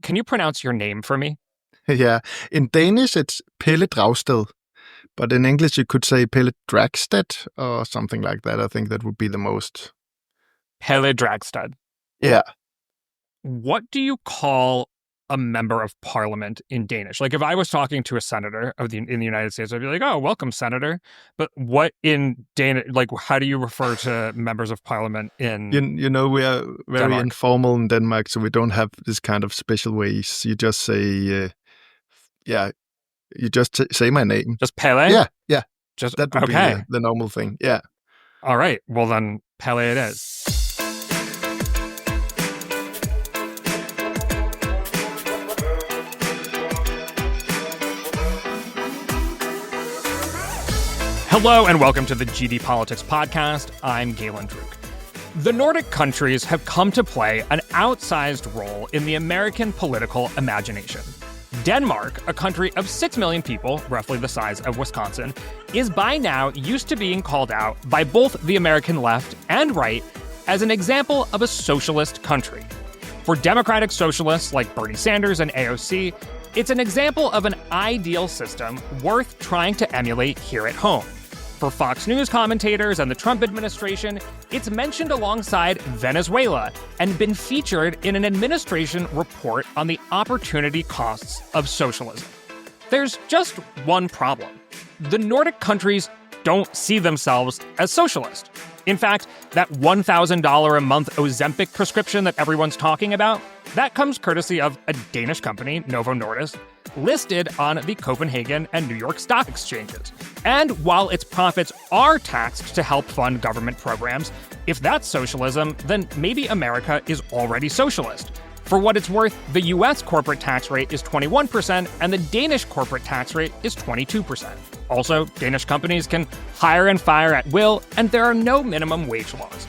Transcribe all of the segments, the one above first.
can you pronounce your name for me? Yeah. In Danish, it's Pelle Dragsted. But in English, you could say Pelle Dragsted or something like that. I think that would be the most. Pelle Dragsted. Yeah. What do you call a member of parliament in Danish? Like if I was talking to a senator in the United States, I'd be like, oh, welcome, senator. But what in Danish, like how do you refer to members of parliament in You know, we are very Denmark? informal in Denmark, so we don't have this kind of special ways. You just say, you just say my name. Just Pelle? Yeah. Just that would okay. be the normal thing. Yeah. All right. Well, then Pelle it is. Hello and welcome to the GD Politics Podcast. I'm Galen Druk. The Nordic countries have come to play an outsized role in the American political imagination. Denmark, a country of 6 million people, roughly the size of Wisconsin, is by now used to being called out by both the American left and right as an example of a socialist country. For Democratic Socialists like Bernie Sanders and AOC, it's an example of an ideal system worth trying to emulate here at home. For Fox News commentators and the Trump administration, it's mentioned alongside Venezuela and been featured in an administration report on the opportunity costs of socialism. There's just one problem. The Nordic countries don't see themselves as socialist. In fact, that $1,000 a month Ozempic prescription that everyone's talking about, that comes courtesy of a Danish company, Novo Nordisk, listed on the Copenhagen and New York stock exchanges. And while its profits are taxed to help fund government programs, if that's socialism, then maybe America is already socialist. For what it's worth, the US corporate tax rate is 21% and the Danish corporate tax rate is 22%. Also, Danish companies can hire and fire at will, and there are no minimum wage laws.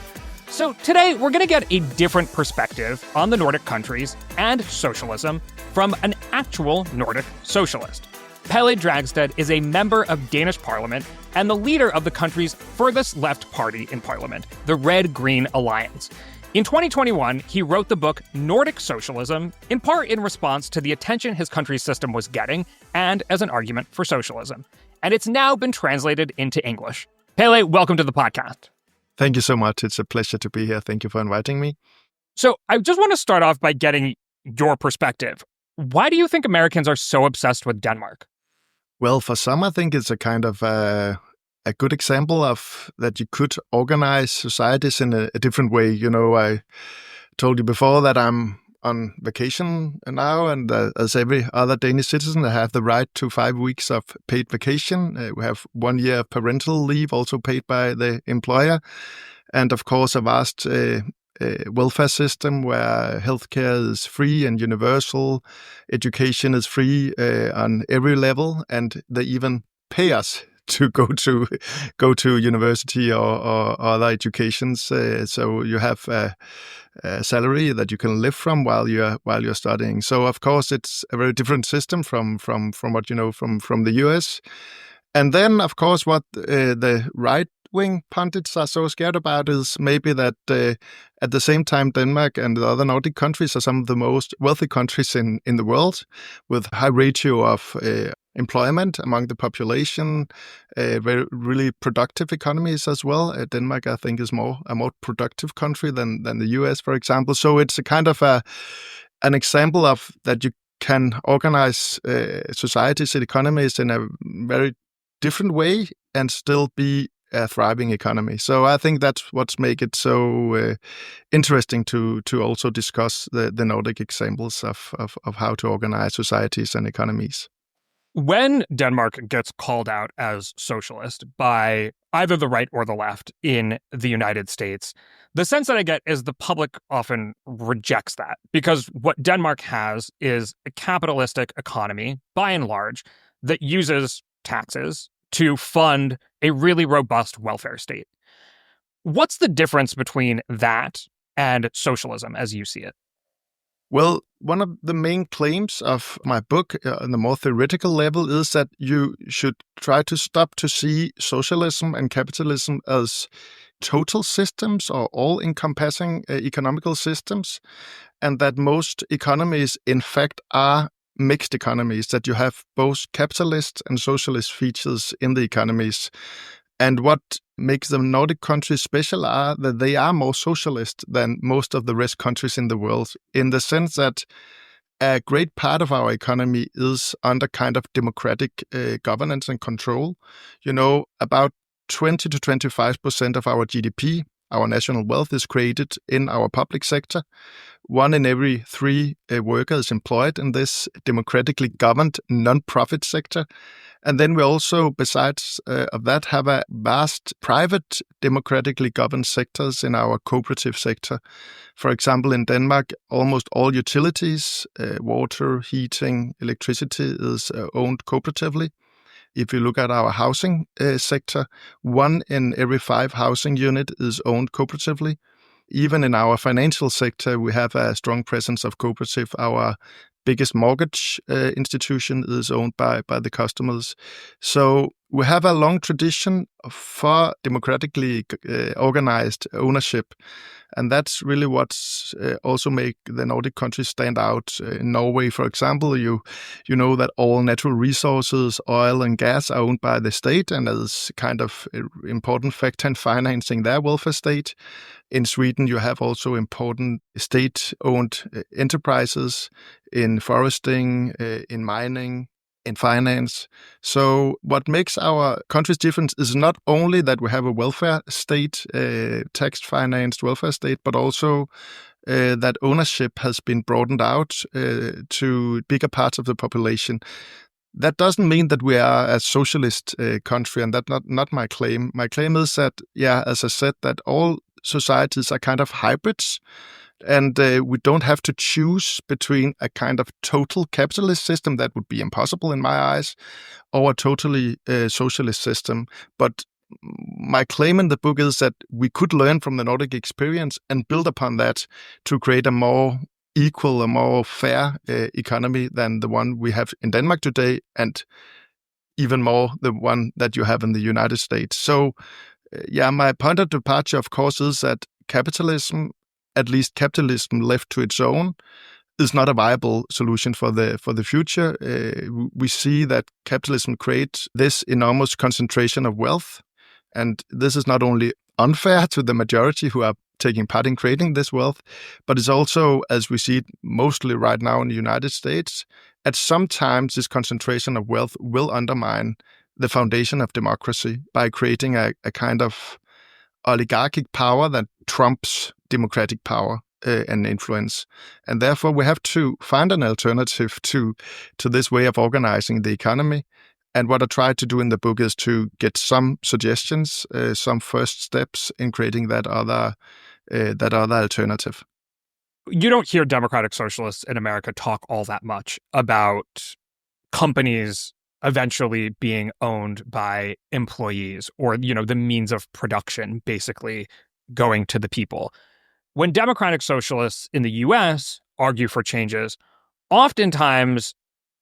So today, we're going to get a different perspective on the Nordic countries and socialism from an actual Nordic socialist. Pelle Dragsted is a member of Danish parliament and the leader of the country's furthest left party in parliament, the Red-Green Alliance. In 2021, he wrote the book Nordic Socialism, in part in response to the attention his country's system was getting and as an argument for socialism. And it's now been translated into English. Pelle, welcome to the podcast. Thank you so much. It's a pleasure to be here. Thank you for inviting me. So I just want to start off by getting your perspective. Why do you think Americans are so obsessed with Denmark? Well, for some, I think it's a kind of a good example of that you could organize societies in a different way. You know, I told you before that I'm on vacation now, and as every other Danish citizen, I have the right to 5 weeks of paid vacation. We have 1 year of parental leave, also paid by the employer. And of course, a vast welfare system where healthcare is free and universal, education is free on every level, and they even pay us to go to university or other educations. So you have a salary that you can live from while you're studying. So of course it's a very different system from what you know from the US. And then of course what the right-wing pundits are so scared about is maybe that at the same time Denmark and the other Nordic countries are some of the most wealthy countries in the world, with high ratio of employment among the population, very really productive economies as well. Denmark, I think, is a more productive country than the US, for example. So it's a kind of an example of that you can organize societies and economies in a very different way and still be a thriving economy. So I think that's what's make it so interesting to also discuss the Nordic examples of how to organize societies and economies. When Denmark gets called out as socialist by either the right or the left in the United States, the sense that I get is the public often rejects that, because what Denmark has is a capitalistic economy, by and large, that uses taxes to fund a really robust welfare state. What's the difference between that and socialism as you see it? Well, one of the main claims of my book on the more theoretical level is that you should try to stop to see socialism and capitalism as total systems or all-encompassing economical systems, and that most economies, in fact, are mixed economies, that you have both capitalist and socialist features in the economies. And what makes the Nordic countries special are that they are more socialist than most of the rest countries in the world, in the sense that a great part of our economy is under kind of democratic governance and control. You know, about 20 to 25% of our GDP, our national wealth, is created in our public sector. 1 in every 3 workers is employed in this democratically governed non-profit sector. And then we also, besides of that, have a vast private democratically governed sectors in our cooperative sector. For example, in Denmark, almost all utilities, water, heating, electricity is owned cooperatively. If you look at our housing sector, 1 in every 5 housing unit is owned cooperatively. Even in our financial sector, we have a strong presence of cooperative. Our biggest mortgage institution is owned by the customers. So we have a long tradition for democratically organized ownership. And that's really what's also make the Nordic countries stand out. In Norway, for example, you know that all natural resources, oil and gas, are owned by the state, and as kind of important factor in financing their welfare state. In Sweden, you have also important state-owned enterprises in foresting, in mining, in finance. So what makes our countries different is not only that we have a welfare state, tax-financed welfare state, but also that ownership has been broadened out to bigger parts of the population. That doesn't mean that we are a socialist country, and that's not my claim. My claim is that, as I said, that all societies are kind of hybrids, and we don't have to choose between a kind of total capitalist system that would be impossible in my eyes, or a totally socialist system. But my claim in the book is that we could learn from the Nordic experience and build upon that to create a more equal, a more fair economy than the one we have in Denmark today, and even more the one that you have in the United States. So, my point of departure, of course, is that capitalism, at least capitalism left to its own, is not a viable solution for the future. We see that capitalism creates this enormous concentration of wealth, and this is not only unfair to the majority who are taking part in creating this wealth, but it's also, as we see it mostly right now in the United States, at some times this concentration of wealth will undermine the foundation of democracy by creating a kind of oligarchic power that trumps democratic power and influence. And therefore, we have to find an alternative to this way of organizing the economy. And what I tried to do in the book is to get some suggestions, some first steps in creating that other alternative. You don't hear Democratic Socialists in America talk all that much about companies eventually being owned by employees, or, the means of production basically going to the people. When Democratic Socialists in the US argue for changes, oftentimes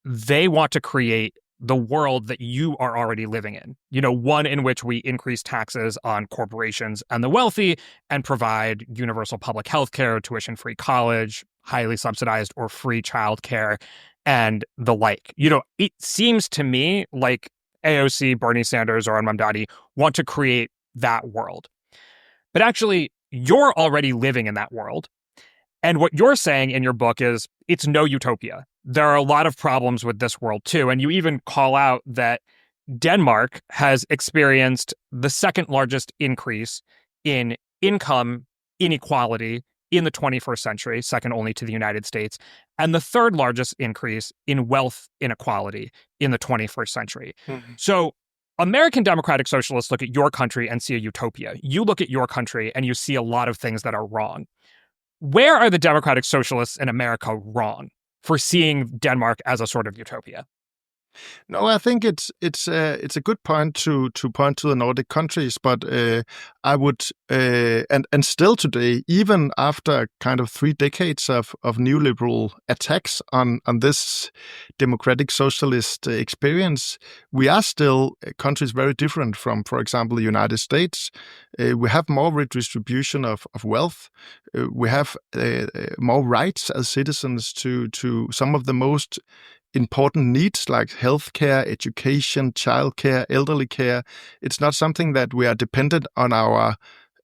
they want to create the world that you are already living in. One in which we increase taxes on corporations and the wealthy and provide universal public health care, tuition-free college, highly subsidized or free childcare, and the like. It seems to me like AOC, Bernie Sanders, or Mamdani want to create that world. But actually, you're already living in that world. And what you're saying in your book is it's no utopia. There are a lot of problems with this world too. And you even call out that Denmark has experienced the second largest increase in income inequality in the 21st century, second only to the United States, and the third largest increase in wealth inequality in the 21st century. Mm-hmm. So American Democratic Socialists look at your country and see a utopia. You look at your country and you see a lot of things that are wrong. Where are the Democratic Socialists in America wrong for seeing Denmark as a sort of utopia? No, I think it's a good point to point to the Nordic countries, but I would and still today, even after kind of 3 decades of neoliberal attacks on this democratic socialist experience, we are still countries very different from, for example, the United States. We have more redistribution of wealth. We have more rights as citizens to some of the most important needs like healthcare, education, childcare, elderly care. It's not something that we are dependent on our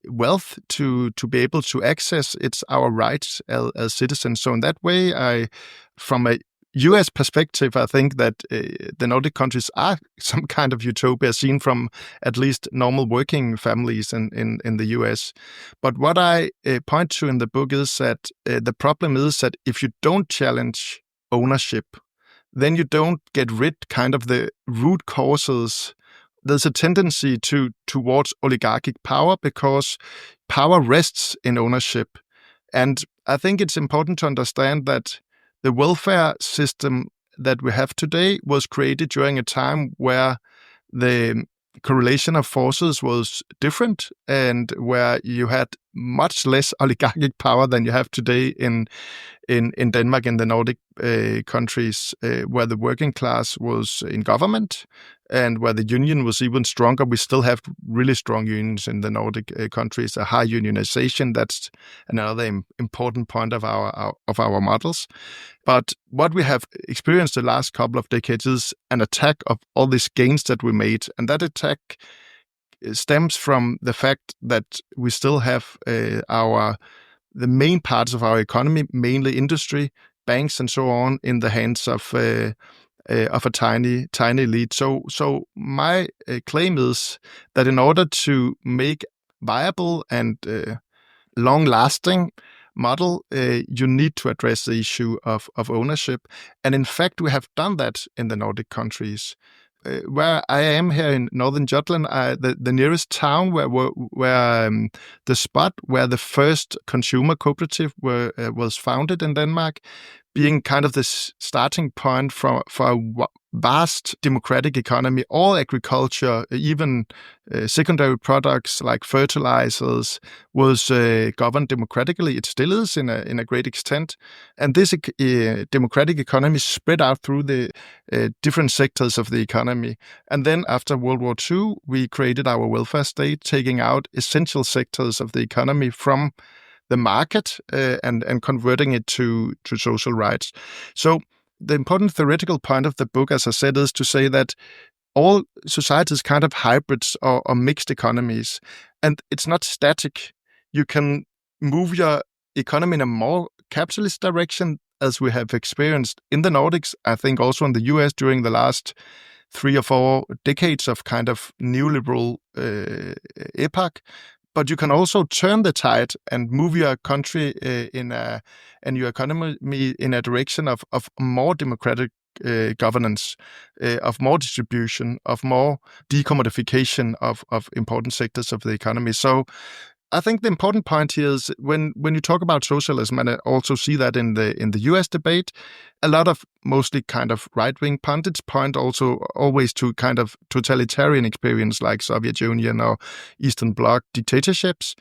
wealth to be able to access. It's our rights as citizens. So in that way, from a US perspective, I think that the Nordic countries are some kind of utopia seen from at least normal working families in the US. But what I point to in the book is that the problem is that if you don't challenge ownership, then you don't get rid kind of the root causes. There's a tendency towards oligarchic power because power rests in ownership. And I think it's important to understand that the welfare system that we have today was created during a time where the correlation of forces was different and where you had much less oligarchic power than you have today in Denmark, in the Nordic countries, where the working class was in government and where the union was even stronger. We still have really strong unions in the Nordic countries, a high unionization. That's another important point of our models. But what we have experienced the last couple of decades is an attack of all these gains that we made. And that attack stems from the fact that we still have the main parts of our economy, mainly industry, banks, and so on, in the hands of a tiny elite. So my claim is that in order to make viable and long-lasting model, you need to address the issue of ownership. And in fact, we have done that in the Nordic countries. Where I am here in northern Jutland, the nearest town where the spot where the first consumer cooperative was founded in Denmark, being kind of the starting point for a vast democratic economy, all agriculture, even secondary products like fertilizers, was governed democratically. It still is in a great extent. And this democratic economy spread out through the different sectors of the economy. And then after World War II, we created our welfare state, taking out essential sectors of the economy from the market and converting it to social rights. So the important theoretical point of the book, as I said, is to say that all societies kind of hybrids or mixed economies, and it's not static. You can move your economy in a more capitalist direction, as we have experienced in the Nordics, I think also in the US during the last 3 or 4 decades of kind of neoliberal epoch. But you can also turn the tide and move your country and your economy in a direction of more democratic governance, of more distribution, of more decommodification of important sectors of the economy. So I think the important point here is when you talk about socialism, and I also see that in the US debate, a lot of mostly kind of right-wing pundits point also always to kind of totalitarian experience like Soviet Union or Eastern Bloc dictatorships.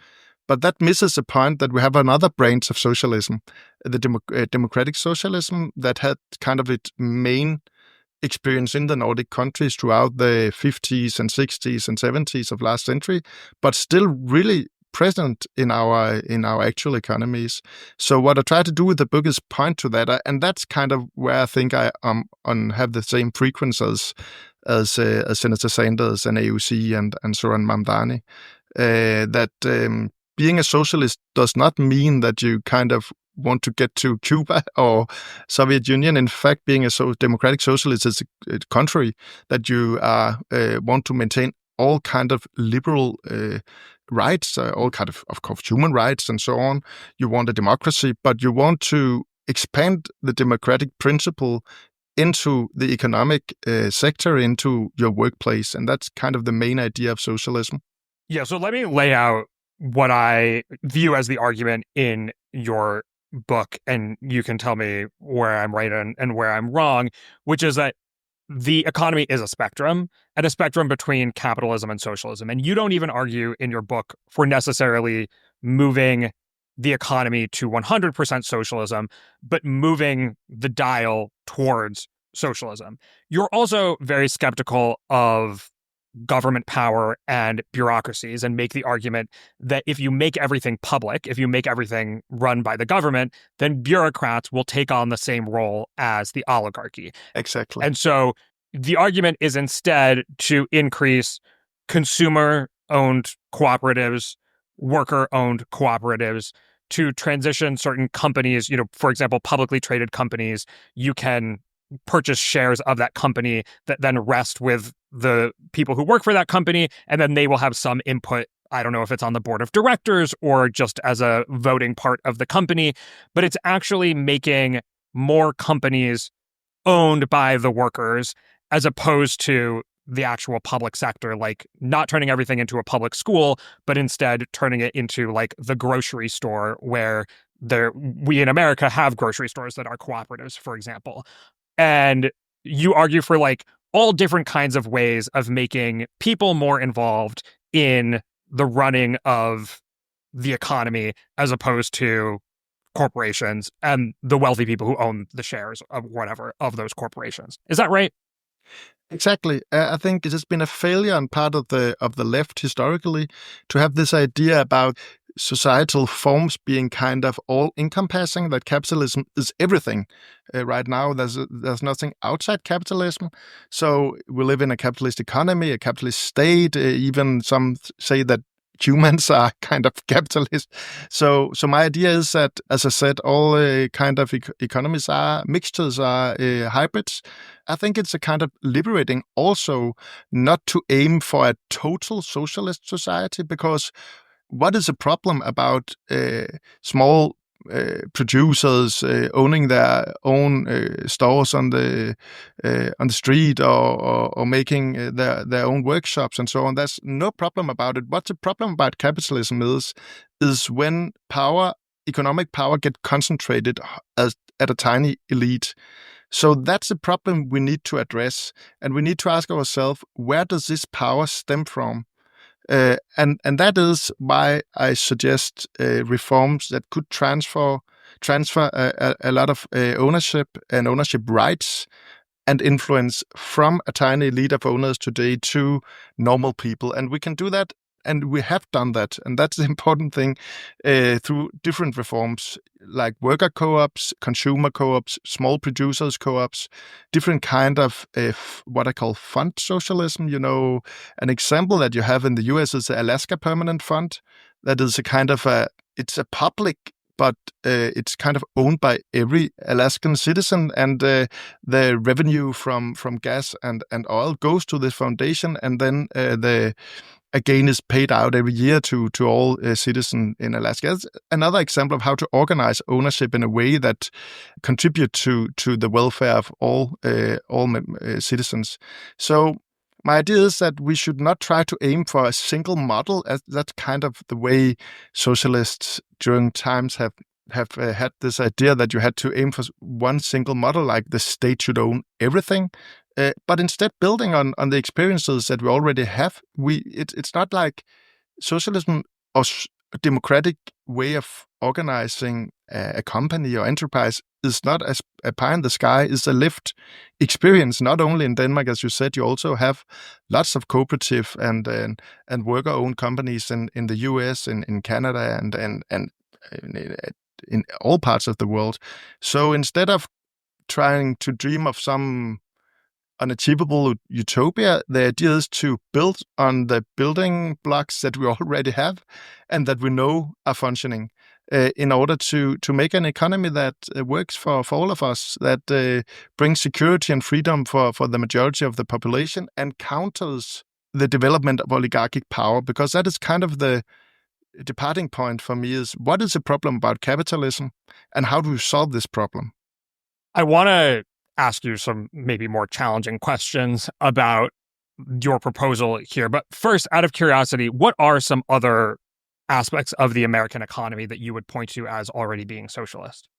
But that misses the point that we have another branch of socialism, the democratic socialism, that had kind of its main experience in the Nordic countries throughout the 50s and 60s and 70s of last century, but still really present in our actual economies. So what I try to do with the book is point to that, and that's kind of where I think I have the same frequencies as Senator Sanders and AOC and Zoran Mamdani. That being a socialist does not mean that you kind of want to get to Cuba or Soviet Union. In fact, being a democratic socialist is contrary, that you want to maintain all kind of liberal rights, all kind of course, human rights and so on. You want a democracy, but you want to expand the democratic principle into the economic sector, into your workplace. And that's kind of the main idea of socialism. Yeah, so let me lay out what I view as the argument in your book, and you can tell me where I'm right and where I'm wrong, which is that the economy is a spectrum, and a spectrum between capitalism and socialism. And you don't even argue in your book for necessarily moving the economy to 100% socialism, but moving the dial towards socialism. You're also very skeptical of government power and bureaucracies, and make the argument that if you make everything public, if you make everything run by the government, then bureaucrats will take on the same role as the oligarchy. Exactly. And so the argument is instead to increase consumer-owned cooperatives, worker-owned cooperatives, to transition certain companies, for example, publicly traded companies, you can purchase shares of that company that then rest with the people who work for that company, and then they will have some input. I don't know if it's on the board of directors or just as a voting part of the company, but it's actually making more companies owned by the workers as opposed to the actual public sector, like not turning everything into a public school, but instead turning it into like the grocery store where we in America have grocery stores that are cooperatives, for example. And you argue for like all different kinds of ways of making people more involved in the running of the economy as opposed to corporations and the wealthy people who own the shares of whatever of those corporations. Is that right? Exactly. I think it has been a failure on part of the left historically to have this idea about societal forms being kind of all-encompassing, that capitalism is everything. Right now, there's nothing outside capitalism. So we live in a capitalist economy, a capitalist state. Even some say that humans are kind of capitalist. So my idea is that, as I said, all kind of economies are mixtures, are hybrids. I think it's a kind of liberating also not to aim for a total socialist society, because what is the problem about small producers owning their own stores on the street, or making their own workshops and so on? There's no problem about it. What's the problem about capitalism is when economic power get concentrated at a tiny elite. So that's a problem we need to address, and we need to ask ourselves, where does this power stem from? And that is why I suggest reforms that could transfer a lot of ownership and ownership rights and influence from a tiny elite of owners today to normal people. And we can do that, and we have done that. And that's the important thing through different reforms like worker co-ops, consumer co-ops, small producers co-ops, different kind of what I call fund socialism. An example that you have in the US is the Alaska Permanent Fund. That is a kind of it's a public, but it's kind of owned by every Alaskan citizen, and the revenue from gas and oil goes to this foundation, and then the again is paid out every year to all citizens in Alaska. That's another example of how to organize ownership in a way that contribute to the welfare of all citizens. So my idea is that we should not try to aim for a single model. That's kind of the way socialists during times have had this idea that you had to aim for one single model, like the state should own everything. But instead, building on the experiences that we already have, it's not like socialism or a democratic way of organizing a company or enterprise is not a pie in the sky. It's a lived experience. Not only in Denmark, as you said, you also have lots of cooperative and worker-owned companies in the US, in Canada, and in all parts of the world. So instead of trying to dream of some unachievable utopia, the idea is to build on the building blocks that we already have and that we know are functioning in order to make an economy that works for all of us, that brings security and freedom for the majority of the population and counters the development of oligarchic power, because that is kind of the departing point for me, is what is the problem about capitalism and how do we solve this problem? I want to ask you some maybe more challenging questions about your proposal here. But first, out of curiosity, what are some other aspects of the American economy that you would point to as already being socialist?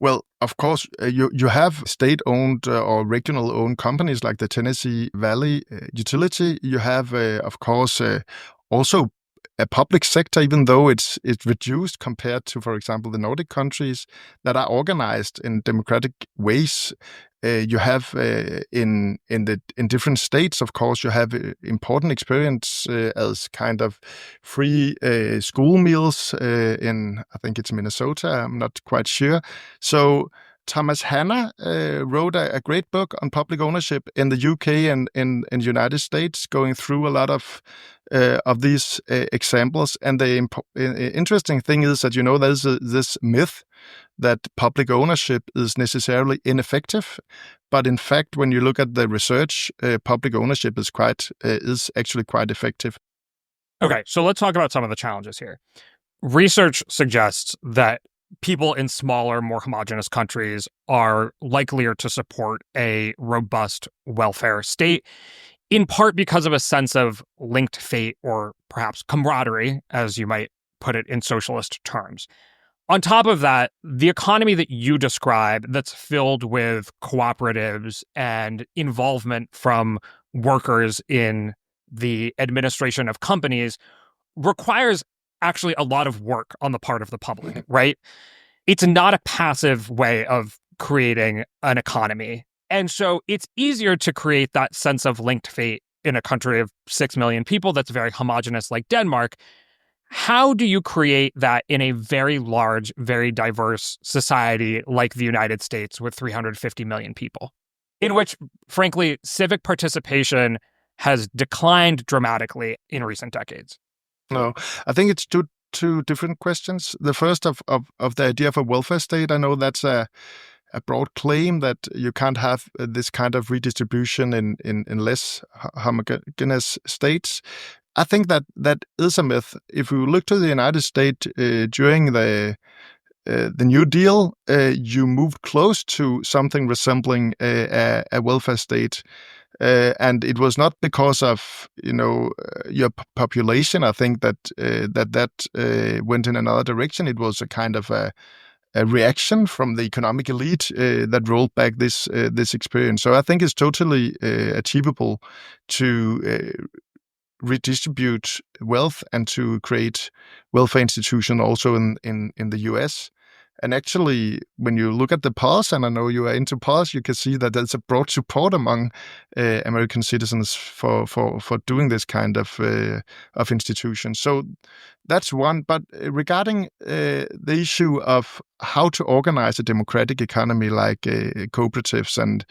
Well, of course, you have state-owned or regional-owned companies like the Tennessee Valley Utility. You have, of course, also a public sector, even though it's reduced compared to, for example, the Nordic countries that are organized in democratic ways. You have in different states, of course, you have important experience as kind of free school meals in, I think it's Minnesota. I'm not quite sure. So Thomas Hanna wrote a great book on public ownership in the UK and in the United States, going through a lot of these examples. And the interesting thing is that, there's this myth that public ownership is necessarily ineffective. But in fact, when you look at the research, public ownership is actually quite effective. Okay, so let's talk about some of the challenges here. Research suggests that people in smaller, more homogenous countries are likelier to support a robust welfare state, in part because of a sense of linked fate or perhaps camaraderie, as you might put it in socialist terms. On top of that, the economy that you describe that's filled with cooperatives and involvement from workers in the administration of companies requires actually a lot of work on the part of the public, right? It's not a passive way of creating an economy. And so it's easier to create that sense of linked fate in a country of 6 million people that's very homogenous like Denmark. How do you create that in a very large, very diverse society like the United States with 350 million people, in which, frankly, civic participation has declined dramatically in recent decades? No, I think it's two different questions. The first of the idea of a welfare state, I know that's a broad claim that you can't have this kind of redistribution in less homogeneous states. I think that is a myth. If you look to the United States during the New Deal, you moved close to something resembling a welfare state. And it was not because of your population. I think that went in another direction. It was a kind of a reaction from the economic elite that rolled back this experience. So I think it's totally achievable to redistribute wealth and to create welfare institutions also in the US. And actually, when you look at the polls, and I know you are into polls, you can see that there's a broad support among American citizens for doing this kind of institutions. So that's one. But regarding the issue of how to organize a democratic economy like cooperatives, and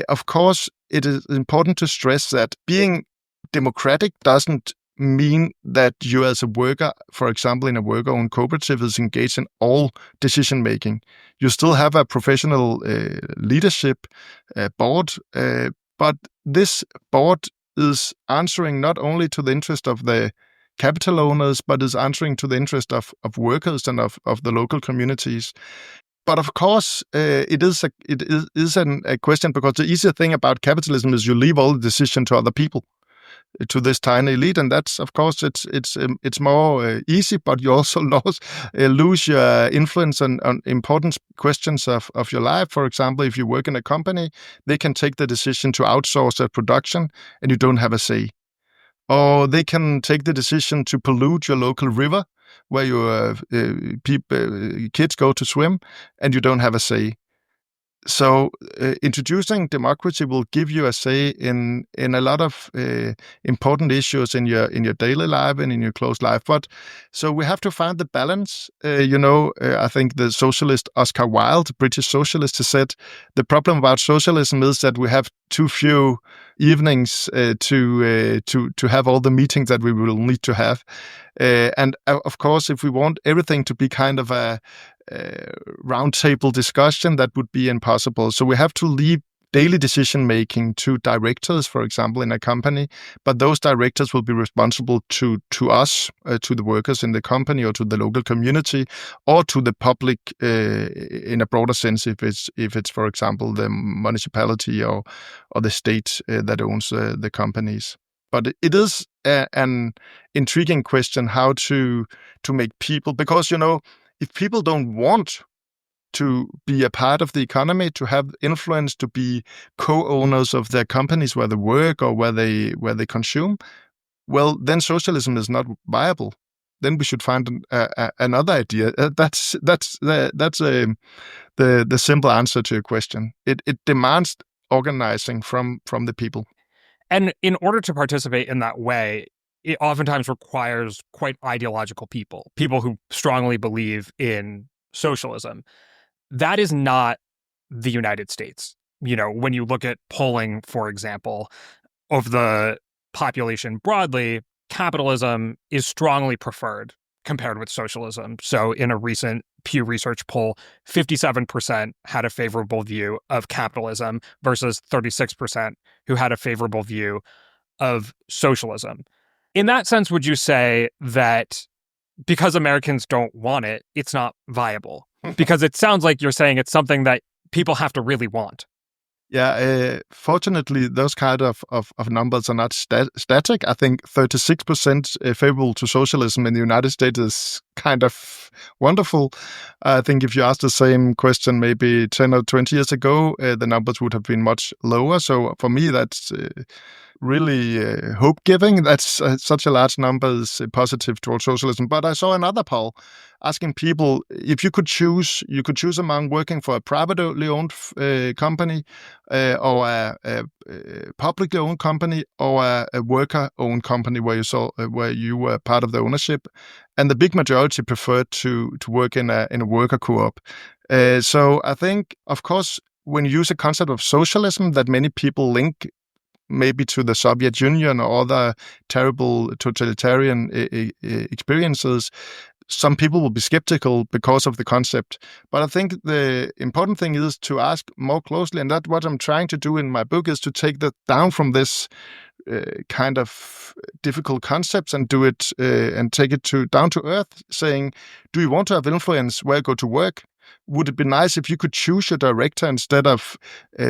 of course, it is important to stress that being democratic doesn't mean that you as a worker, for example, in a worker-owned cooperative, is engaged in all decision-making. You still have a professional leadership board, but this board is answering not only to the interest of the capital owners, but is answering to the interest of workers and of the local communities. But of course, it is a question, because the easier thing about capitalism is you leave all the decision to other people, to this tiny elite, and that's, of course, it's more easy, but you also lose your influence on important questions of your life. For example, if you work in a company, they can take the decision to outsource their production, and you don't have a say. Or they can take the decision to pollute your local river, where your kids go to swim, and you don't have a say. So introducing democracy will give you a say in a lot of important issues in your daily life and in your close life. But so we have to find the balance. I think the socialist Oscar Wilde, British socialist, has said the problem about socialism is that we have too few evenings to have all the meetings that we will need to have. And of course, if we want everything to be kind of a roundtable discussion, that would be impossible. So we have to leave daily decision making to directors, for example, in a company, but those directors will be responsible to us, to the workers in the company, or to the local community, or to the public in a broader sense, if it's for example the municipality or the state that owns the companies. But it is an intriguing question how to make people, because if people don't want to be a part of the economy, to have influence, to be co-owners of their companies where they work or where they consume, well, then socialism is not viable. Then we should find another idea. That's the simple answer to your question. It demands organizing from the people. And in order to participate in that way, it oftentimes requires quite ideological people who strongly believe in socialism. That is not the United States. You know, when you look at polling, for example, of the population broadly, capitalism is strongly preferred compared with socialism. So in a recent Pew Research poll, 57% had a favorable view of capitalism versus 36% who had a favorable view of socialism. In that sense, would you say that because Americans don't want it, it's not viable? Because it sounds like you're saying it's something that people have to really want. Yeah, fortunately, those kind of numbers are not static. I think 36% favorable to socialism in the United States is kind of wonderful. I think if you asked the same question maybe 10 or 20 years ago, the numbers would have been much lower. So for me, that's really hope-giving. That's such a large number is positive towards socialism. But I saw another poll asking people if you could choose among working for a privately owned company or a publicly owned company or a worker-owned company where you were part of the ownership, and the big majority preferred to work in a worker co-op. So I think, of course, when you use a concept of socialism that many people link maybe to the Soviet Union or other terrible totalitarian experiences, some people will be skeptical because of the concept. But I think the important thing is to ask more closely, and that's what I'm trying to do in my book, is to take that down from this kind of difficult concepts and do it and take it down to earth, saying, do you want to have influence where you go to work? Would it be nice if you could choose your director instead of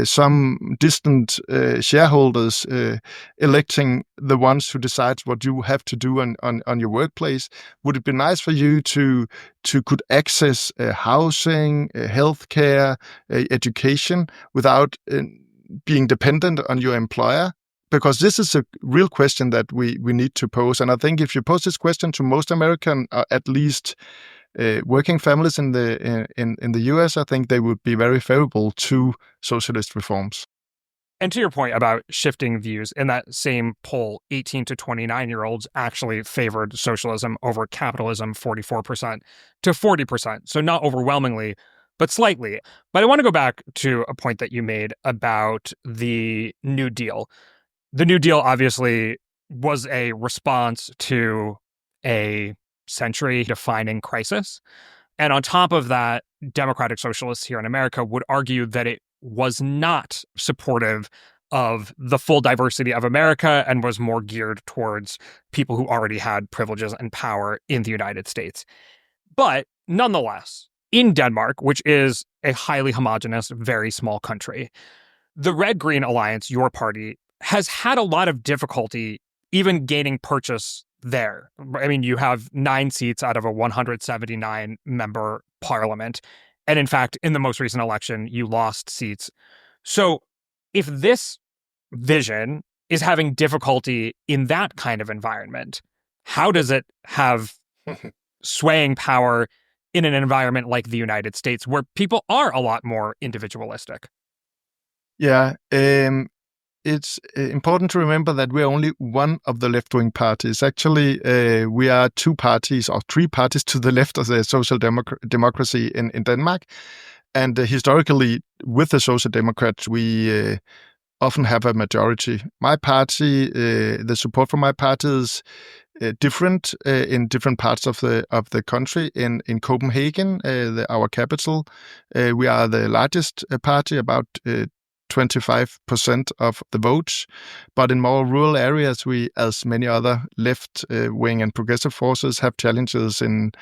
some distant shareholders electing the ones who decide what you have to do on your workplace? Would it be nice for you to could access housing, healthcare, education without being dependent on your employer? Because this is a real question that we need to pose. And I think if you pose this question to most American, at least working families in the US, I think they would be very favorable to socialist reforms. And to your point about shifting views, in that same poll, 18 to 29-year-olds actually favored socialism over capitalism 44% to 40%. So not overwhelmingly, but slightly. But I want to go back to a point that you made about the New Deal. The New Deal obviously was a response to a century-defining crisis. And on top of that, Democratic Socialists here in America would argue that it was not supportive of the full diversity of America and was more geared towards people who already had privileges and power in the United States. But nonetheless, in Denmark, which is a highly homogenous, very small country, the Red-Green Alliance, your party, has had a lot of difficulty even gaining purchase there. I mean, you have 9 seats out of a 179-member parliament. And in fact, in the most recent election, you lost seats. So if this vision is having difficulty in that kind of environment, how does it have swaying power in an environment like the United States, where people are a lot more individualistic? Yeah, it's important to remember that we're only one of the left-wing parties. Actually, we are 2 parties or 3 parties to the left of the social democracy in Denmark. And historically, with the Social Democrats, we often have a majority. My party, the support for my party is different in different parts of the country. In Copenhagen, our capital, we are the largest party, about 25% of the votes. But in more rural areas, we, as many other left-wing and progressive forces, have challenges in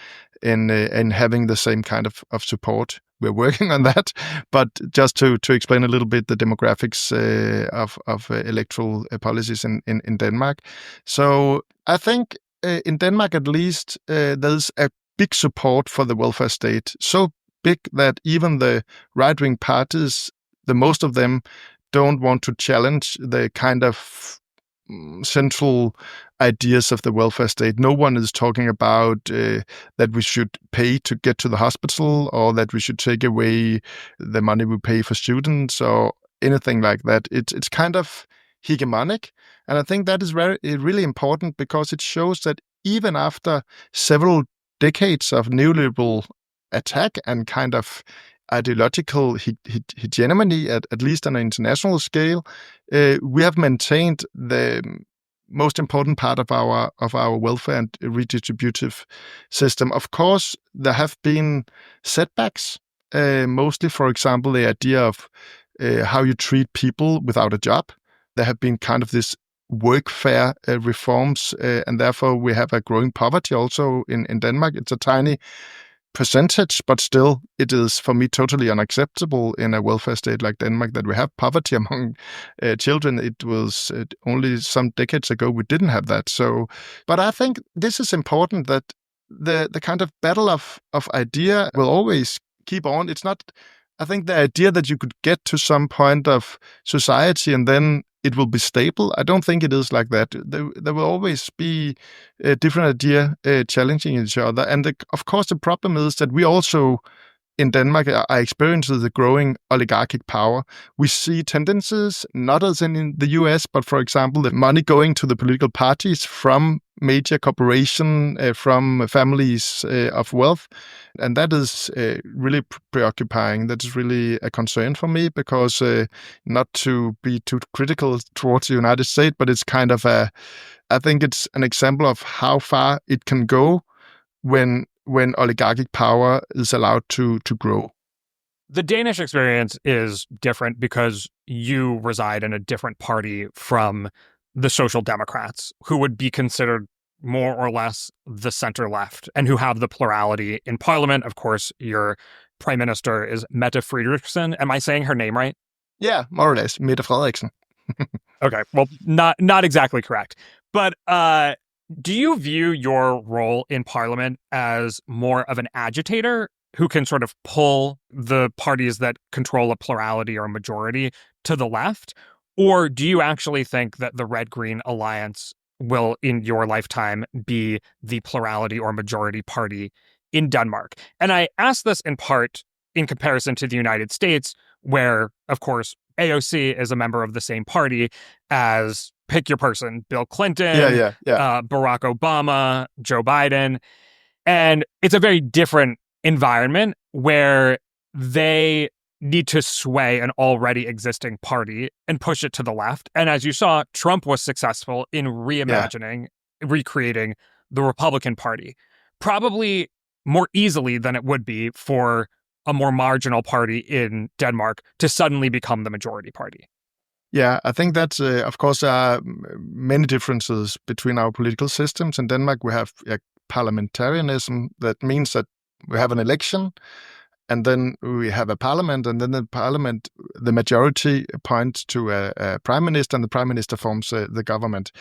having the same kind of support. We're working on that. But just to explain a little bit the demographics of electoral policies in Denmark. So I think in Denmark, at least, there's a big support for the welfare state. So big that even the right-wing parties, the most of them, don't want to challenge the kind of central ideas of the welfare state. No one is talking about that we should pay to get to the hospital, or that we should take away the money we pay for students, or anything like that. It's kind of hegemonic, and I think that is really important, because it shows that even after several decades of neoliberal attack and kind of ideological hegemony, at least on an international scale, we have maintained the most important part of our welfare and redistributive system. Of course, there have been setbacks, mostly, for example, the idea of how you treat people without a job. There have been kind of this workfare reforms, and therefore we have a growing poverty also in Denmark. It's a tiny percentage, but still it is, for me, totally unacceptable in a welfare state like Denmark that we have poverty among children. It was only some decades ago we didn't have that. So, but I think this is important, that the kind of battle of idea will always keep on. It's not, I think, the idea that you could get to some point of society and then it will be stable. I don't think it is like that. There will always be a different idea challenging each other. And of course, the problem is that we also in Denmark are experiencing the growing oligarchic power. We see tendencies, not as in the US, but for example, the money going to the political parties from major corporation, from families of wealth. And that is really preoccupying. That is really a concern for me, because not to be too critical towards the United States, but it's kind of I think it's an example of how far it can go when oligarchic power is allowed to grow. The Danish experience is different because you reside in a different party from the Social Democrats, who would be considered more or less the center left and who have the plurality in parliament. Of course, your prime minister is Mette Frederiksen. Am I saying her name right? Yeah, more or less. Mette Frederiksen. Okay, well, not exactly correct. But do you view your role in parliament as more of an agitator who can sort of pull the parties that control a plurality or a majority to the left? Or do you actually think that the Red-Green Alliance will, in your lifetime, be the plurality or majority party in Denmark? And I ask this in part in comparison to the United States, where, of course, AOC is a member of the same party as, pick your person, Bill Clinton, Barack Obama, Joe Biden. And it's a very different environment where they need to sway an already existing party and push it to the left. And as you saw, Trump was successful in reimagining, recreating the Republican Party, probably more easily than it would be for a more marginal party in Denmark to suddenly become the majority party. Yeah, I think that's, of course, there are many differences between our political systems. In Denmark, we have parliamentarianism. That means that we have an election, and then we have a parliament, and then the parliament, the majority appoints to a prime minister, and the prime minister forms the government.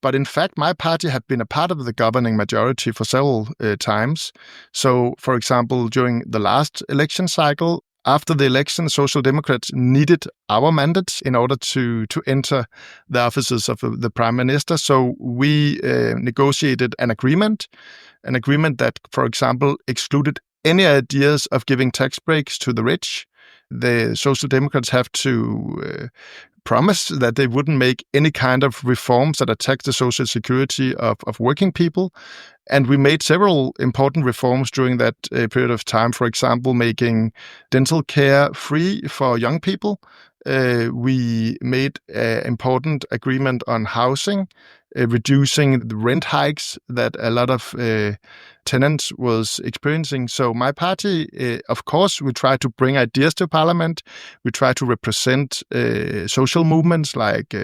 But in fact, my party had been a part of the governing majority for several times. So, for example, during the last election cycle, after the election, Social Democrats needed our mandate in order to enter the offices of the prime minister. So we negotiated an agreement that, for example, excluded any ideas of giving tax breaks to the rich. The Social Democrats have to promise that they wouldn't make any kind of reforms that attack the social security of working people. And we made several important reforms during that period of time, for example, making dental care free for young people. We made an important agreement on housing, reducing the rent hikes that a lot of tenants was experiencing. So my party, of course, we try to bring ideas to parliament. We try to represent social movements like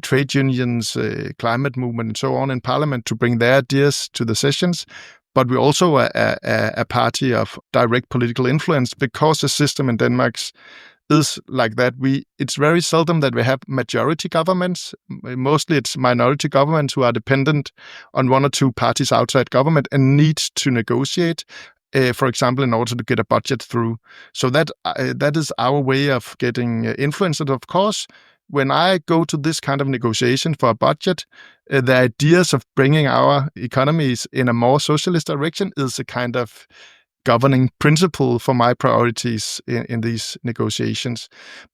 trade unions, climate movement, and so on in parliament to bring their ideas to the sessions. But we're also a party of direct political influence because the system in Denmark is like that. It's very seldom that we have majority governments. Mostly it's minority governments who are dependent on one or two parties outside government and need to negotiate. for example, in order to get a budget through. So that is our way of getting influence. And of course, when I go to this kind of negotiation for a budget, the ideas of bringing our economies in a more socialist direction is a kind of governing principle for my priorities in these negotiations.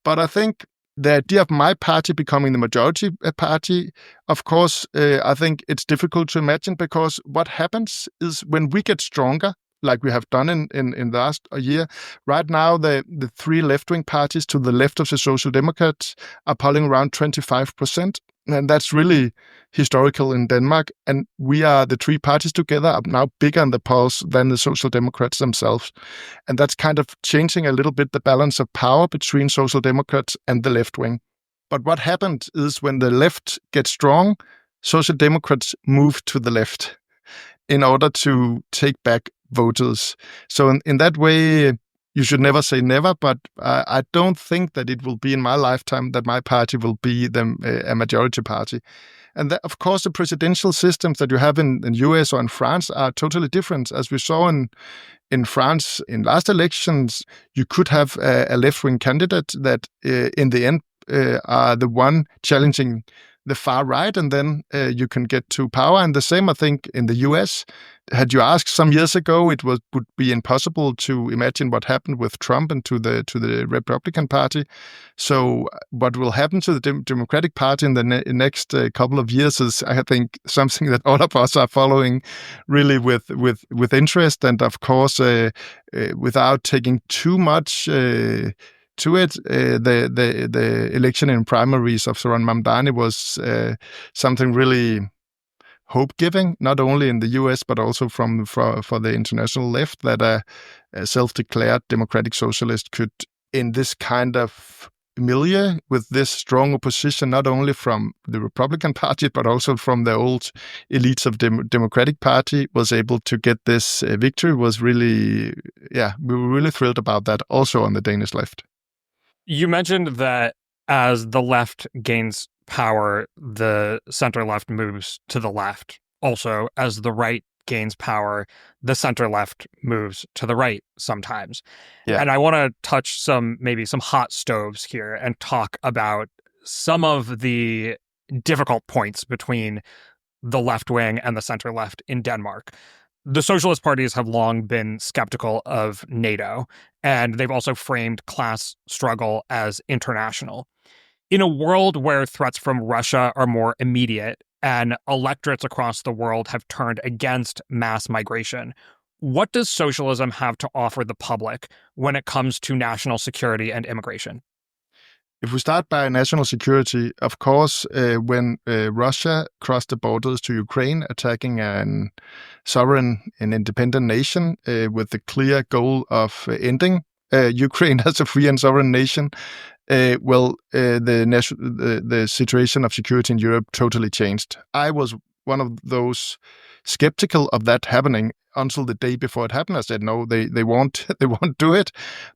But I think the idea of my party becoming the majority party, of course, I think it's difficult to imagine, because what happens is when we get stronger, like we have done in the last year, right now the three left-wing parties to the left of the Social Democrats are polling around 25%. And that's really historical in Denmark. And we are, the three parties together, are now bigger in the polls than the Social Democrats themselves. And that's kind of changing a little bit the balance of power between Social Democrats and the left wing. But what happened is when the left gets strong, Social Democrats move to the left in order to take back voters. So in that way, you should never say never, but I don't think that it will be in my lifetime that my party will be a majority party. And that, of course, the presidential systems that you have in US or in France are totally different. As we saw in France in last elections, you could have a left-wing candidate that in the end are the one challenging the far right, and then you can get to power. And the same, I think, in the US. Had you asked some years ago, it would be impossible to imagine what happened with Trump and to the Republican Party. So what will happen to the Democratic Party in the next couple of years is, I think, something that all of us are following really with interest. And of course, without taking too much to it, the election in primaries of Zoran Mamdani was something really hope-giving, not only in the US but also for the international left, that a self-declared democratic socialist could, in this kind of milieu with this strong opposition, not only from the Republican Party but also from the old elites of the Democratic Party, was able to get this victory. Was really, we were really thrilled about that, also on the Danish left. You mentioned that as the left gains power, the center-left moves to the left. Also, as the right gains power, the center-left moves to the right sometimes. Yeah. And I want to touch maybe some hot stoves here and talk about some of the difficult points between the left wing and the center-left in Denmark. The socialist parties have long been skeptical of NATO, and they've also framed class struggle as international. In a world where threats from Russia are more immediate and electorates across the world have turned against mass migration, what does socialism have to offer the public when it comes to national security and immigration? If we start by national security, of course, when Russia crossed the borders to Ukraine, attacking a sovereign and independent nation with the clear goal of ending Ukraine as a free and sovereign nation, the situation of security in Europe totally changed. I was one of those skeptical of that happening until the day before it happened. I said, no, they won't do it.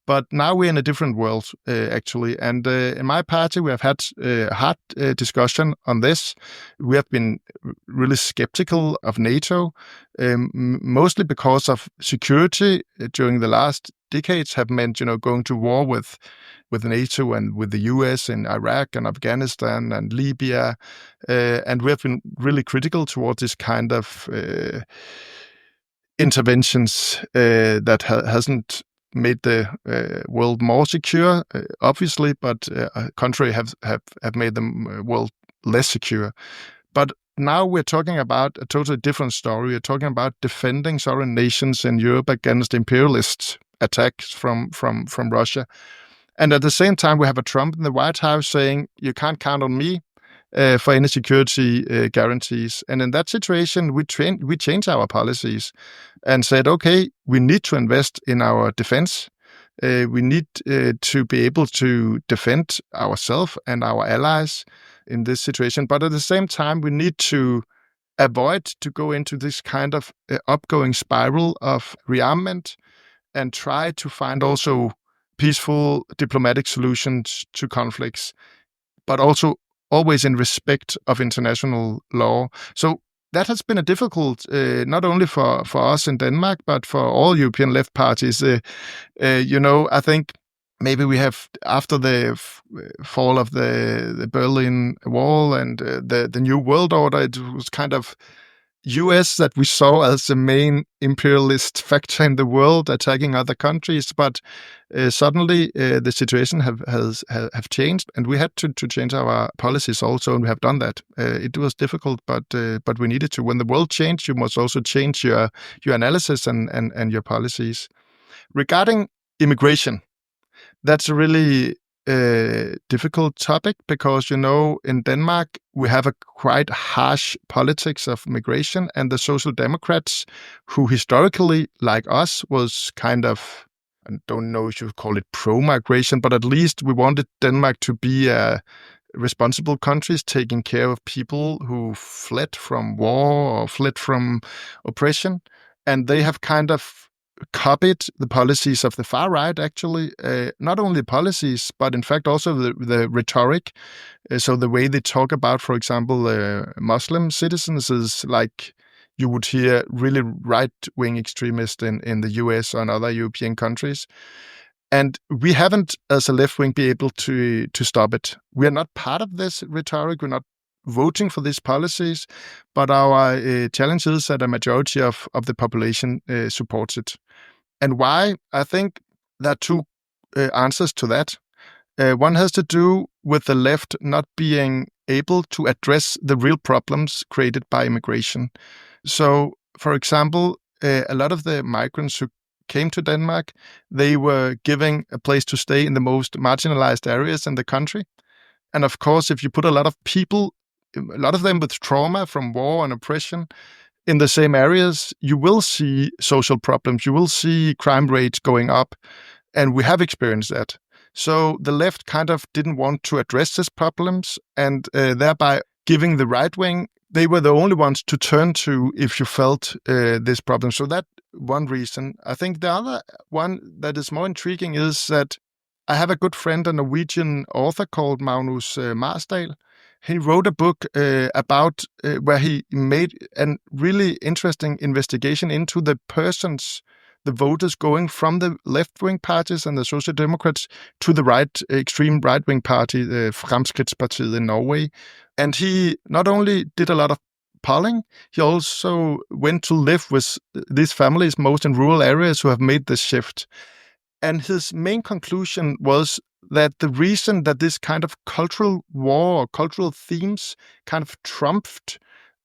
But now we're in a different world, actually. And in my party, we have had hard discussion on this. We have been really skeptical of NATO, mostly because of security during the last decades have meant, going to war with NATO and with the US in Iraq and Afghanistan and Libya. And we have been really critical towards this kind of interventions that hasn't made the world more secure, obviously, but contrary have made the world less secure. But now we're talking about a totally different story. We're talking about defending sovereign nations in Europe against imperialist attacks from Russia. And at the same time, we have a Trump in the White House saying, you can't count on me for any security guarantees. And in that situation, we changed our policies and said, okay, we need to invest in our defense. We need to be able to defend ourselves and our allies in this situation. But at the same time, we need to avoid to go into this kind of upgoing spiral of rearmament and try to find also peaceful diplomatic solutions to conflicts, but also always in respect of international law. So that has been a difficult, not only for us in Denmark, but for all European left parties. I think maybe we have, after the fall of the Berlin Wall and the New World Order, it was kind of US that we saw as the main imperialist factor in the world attacking other countries, but suddenly the situation have changed, and we had to change our policies also, and we have done that. It was difficult, but we needed to. When the world changed, you must also change your analysis and your policies. Regarding immigration, that's a really difficult topic because, in Denmark, we have a quite harsh politics of migration, and the Social Democrats, who historically, like us, was kind of, I don't know if you call it pro-migration, but at least we wanted Denmark to be a responsible countries taking care of people who fled from war or fled from oppression. And they have kind of copied the policies of the far right, actually. Not only policies, but in fact also the rhetoric. So the way they talk about, for example, Muslim citizens is like you would hear really right-wing extremists in the US or in other European countries. And we haven't, as a left wing, been able to stop it. We are not part of this rhetoric. We're not voting for these policies, but our challenge is that a majority of the population supports it. And why? I think there are two answers to that. One has to do with the left not being able to address the real problems created by immigration. So, for example, a lot of the migrants who came to Denmark, they were giving a place to stay in the most marginalized areas in the country. And of course, if you put a lot of people, a lot of them with trauma from war and oppression, in the same areas, you will see social problems. You will see crime rates going up. And we have experienced that. So the left kind of didn't want to address these problems, and thereby giving the right wing, they were the only ones to turn to if you felt this problem. So that one reason. I think the other one that is more intriguing is that I have a good friend, a Norwegian author called Magnus Marsdal. He wrote a book about where he made a really interesting investigation into the voters going from the left-wing parties and the Social Democrats to the extreme right-wing party, the Fremskrittspartiet in Norway. And he not only did a lot of polling, he also went to live with these families, most in rural areas, who have made this shift. And his main conclusion was that the reason that this kind of cultural war or cultural themes kind of trumped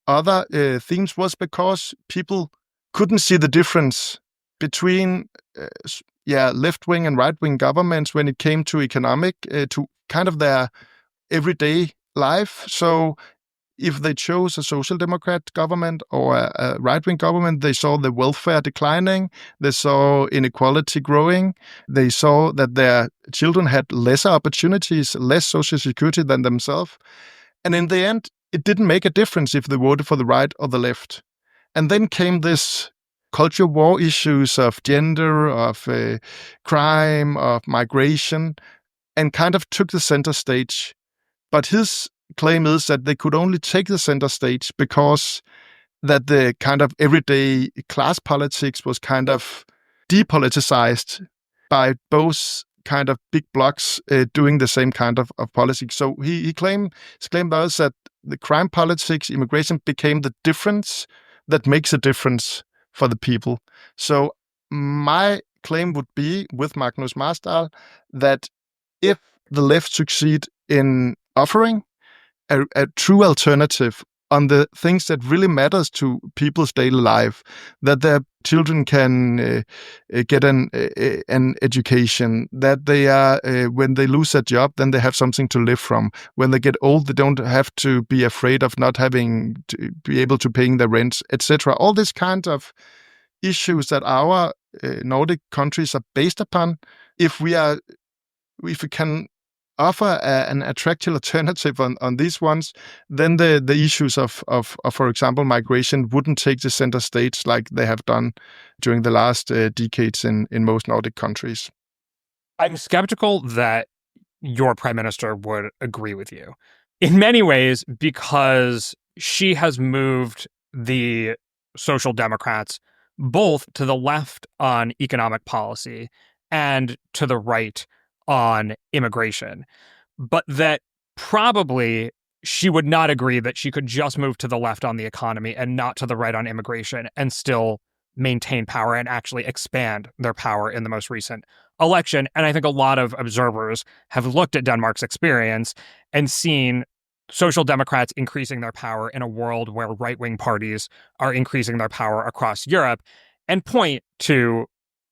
other themes was because people couldn't see the difference between left-wing and right-wing governments when it came to economic, to kind of their everyday life. So if they chose a social democrat government or a right-wing government, they saw the welfare declining, they saw inequality growing, they saw that their children had lesser opportunities, less social security than themselves. And in the end, it didn't make a difference if they voted for the right or the left. And then came this culture war issues of gender, of crime, of migration, and kind of took the center stage. But his claim is that they could only take the center stage because that the kind of everyday class politics was kind of depoliticized by both kind of big blocs doing the same kind of politics. So his claim was that the crime politics, immigration became the difference that makes a difference for the people. So my claim would be, with Magnus Marsdal, that if the left succeed in offering a true alternative on the things that really matters to people's daily life, that their children can get an education, that they are when they lose a job, then they have something to live from. When they get old, they don't have to be afraid of not having to be able to paying their rent, etc. All this kind of issues that our Nordic countries are based upon. If we can offer an attractive alternative on these ones, then the issues of, for example, migration wouldn't take the center stage like they have done during the last decades in most Nordic countries. I'm skeptical that your prime minister would agree with you in many ways, because she has moved the Social Democrats both to the left on economic policy and to the right on immigration, but that probably she would not agree that she could just move to the left on the economy and not to the right on immigration and still maintain power and actually expand their power in the most recent election. And I think a lot of observers have looked at Denmark's experience and seen Social Democrats increasing their power in a world where right-wing parties are increasing their power across Europe and point to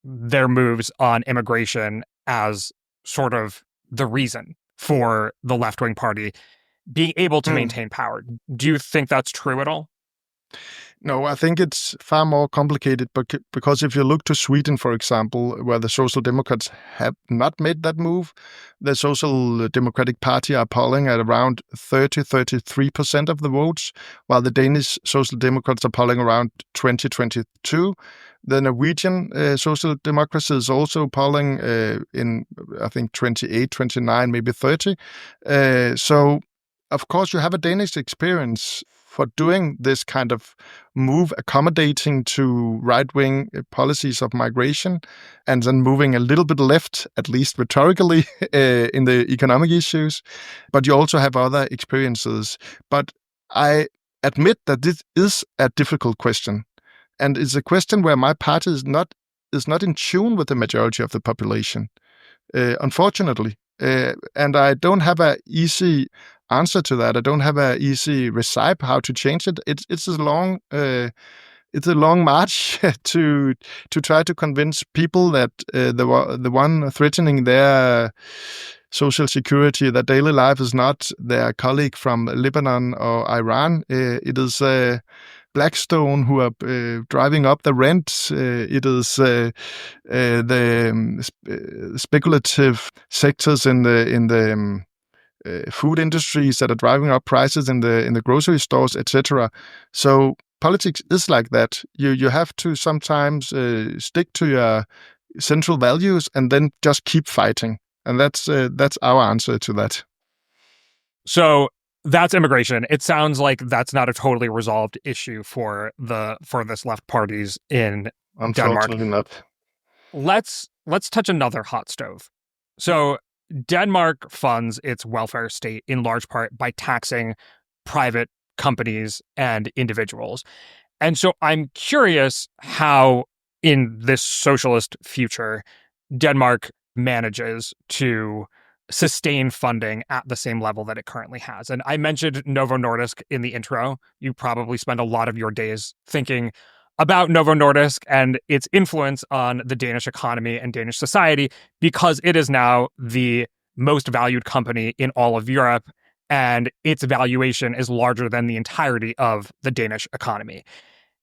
their moves on immigration as sort of the reason for the left-wing party being able to maintain power. Do you think that's true at all? No, I think it's far more complicated, because if you look to Sweden, for example, where the Social Democrats have not made that move, the Social Democratic Party are polling at around 33% of the votes, while the Danish Social Democrats are polling around 22. The Norwegian Social Democracy is also polling in, I think, 28, 29, maybe 30. So, of course, you have a Danish experience for doing this kind of move, accommodating to right-wing policies of migration, and then moving a little bit left, at least rhetorically, in the economic issues. But you also have other experiences. But I admit that this is a difficult question. And it's a question where my party is not in tune with the majority of the population, unfortunately. And I don't have an easy answer to that. I don't have an easy recipe how to change it. It's a long march to try to convince people that the one threatening their social security, their daily life, is not their colleague from Lebanon or Iran. It is Blackstone who are driving up the rent. It is the speculative sectors in the food industries that are driving up prices in the grocery stores, etc. So politics is like that. You have to sometimes stick to your central values and then just keep fighting, and that's our answer to that. So that's immigration. It sounds like that's not a totally resolved issue for this left parties in Denmark. Unfortunately not. Let's touch another hot stove. So Denmark funds its welfare state in large part by taxing private companies and individuals. And so I'm curious how, in this socialist future, Denmark manages to sustain funding at the same level that it currently has. And I mentioned Novo Nordisk in the intro. You probably spend a lot of your days thinking about Novo Nordisk and its influence on the Danish economy and Danish society, because it is now the most valued company in all of Europe, and its valuation is larger than the entirety of the Danish economy.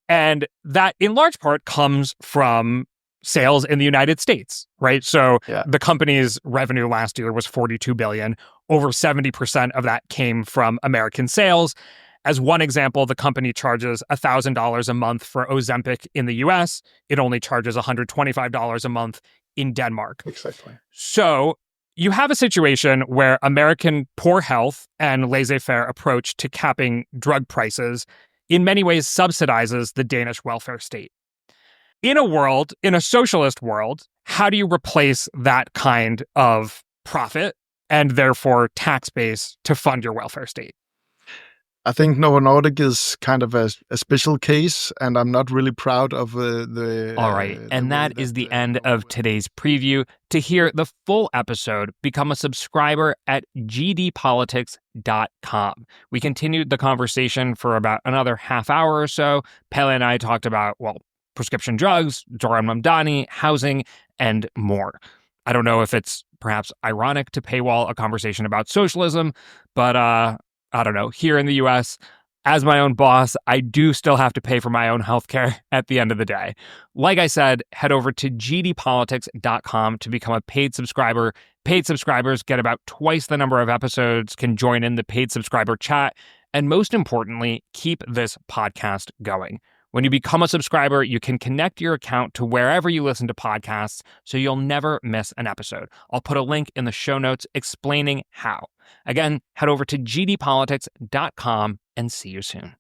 And that, in large part, comes from sales in the United States, right? So the company's revenue last year was $42 billion. Over 70% of that came from American sales. As one example, the company charges $1,000 a month for Ozempic in the US. It only charges $125 a month in Denmark. Exactly. So you have a situation where American poor health and laissez-faire approach to capping drug prices in many ways subsidizes the Danish welfare state. In a socialist world, how do you replace that kind of profit and therefore tax base to fund your welfare state? I think Novo Nordisk is kind of a special case, and I'm not really proud of the... All right, and that is the end of today's preview. To hear the full episode, become a subscriber at gdpolitics.com. We continued the conversation for about another half hour or so. Pele and I talked about, prescription drugs, Zoran Mamdani, housing, and more. I don't know if it's perhaps ironic to paywall a conversation about socialism, but I don't know. Here in the US, as my own boss, I do still have to pay for my own healthcare at the end of the day. Like I said, head over to gdpolitics.com to become a paid subscriber. Paid subscribers get about twice the number of episodes, can join in the paid subscriber chat, and most importantly, keep this podcast going. When you become a subscriber, you can connect your account to wherever you listen to podcasts so you'll never miss an episode. I'll put a link in the show notes explaining how. Again, head over to gdpolitics.com and see you soon.